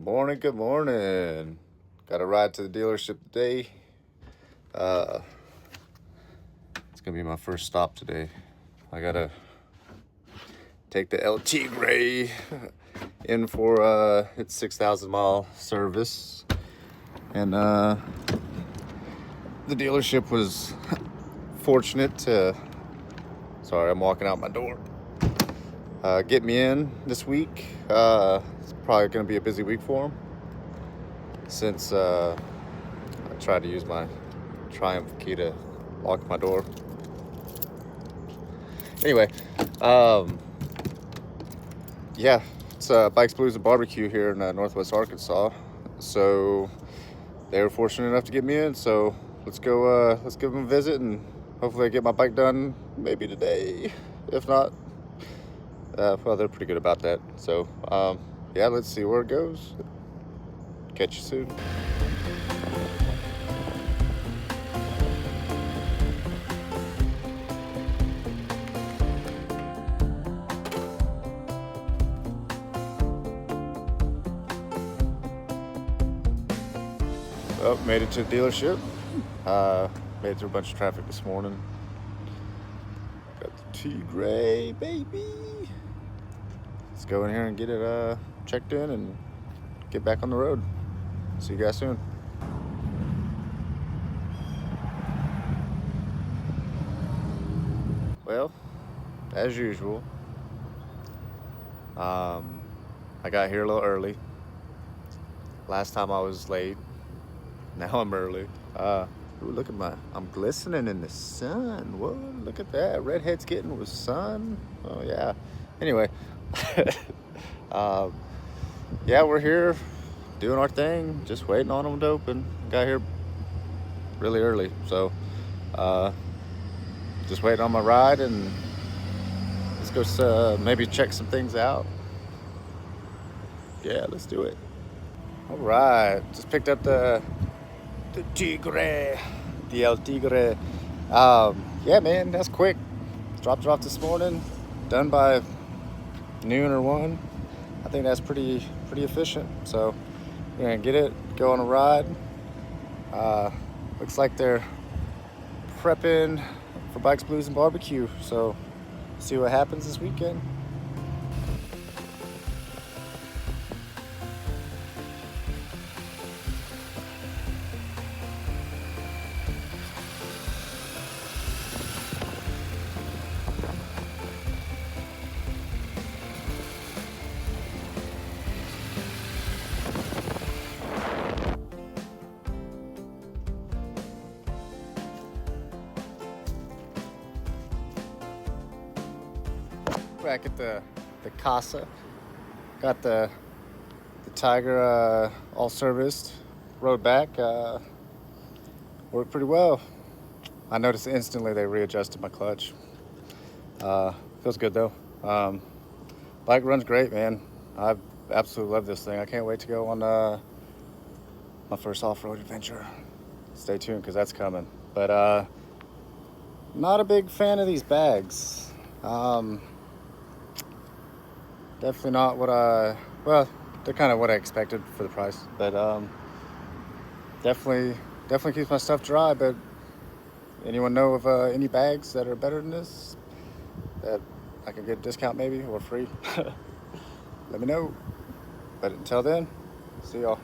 morning, good morning. Got a ride to the dealership today. It's gonna be my first stop today. I gotta take the Tigre in for its 6,000 mile service. And the dealership was fortunate to, sorry, I'm walking out my door, get me in this week. It's probably gonna be a busy week for them since I tried to use my Triumph key to lock my door. Anyway, yeah, it's Bikes, Blues, and Barbecue here in Northwest Arkansas. So they were fortunate enough to get me in. So let's go. Let's give them a visit, and hopefully I get my bike done maybe today. If not, well, they're pretty good about that. So yeah, let's see where it goes. Catch you soon. Oh, made it to the dealership. Made it through a bunch of traffic this morning. Got the Tigre, baby. Let's go in here and get it checked in and get back on the road. See you guys soon. Well, as usual, I got here a little early. Last time I was late. Now I'm early. Ooh, look at I'm glistening in the sun. Whoa, look at that. Redhead's getting with sun. Oh, yeah. Anyway, yeah, we're here doing our thing, just waiting on them to open. Got here really early, so just waiting on my ride, and let's go maybe check some things out. Yeah, let's do it. All right, just picked up the Tigre, the El Tigre. Yeah, man, that's quick. Dropped it off this morning, done by noon or 1. I think that's pretty efficient. So we're gonna get it, go on a ride. Looks like they're prepping for Bikes, Blues, and Barbecue. So see what happens this weekend. Back at the casa, got the Tigre all serviced, rode back, worked pretty well. I noticed instantly they readjusted my clutch. Feels good though. Bike runs great, man. I absolutely love this thing. I can't wait to go on my first off-road adventure. Stay tuned because that's coming. But not a big fan of these bags. Definitely not what well, they're kind of what I expected for the price, but definitely keeps my stuff dry. But anyone know of any bags that are better than this, that I can get a discount maybe or free? Let me know. But until then, see y'all.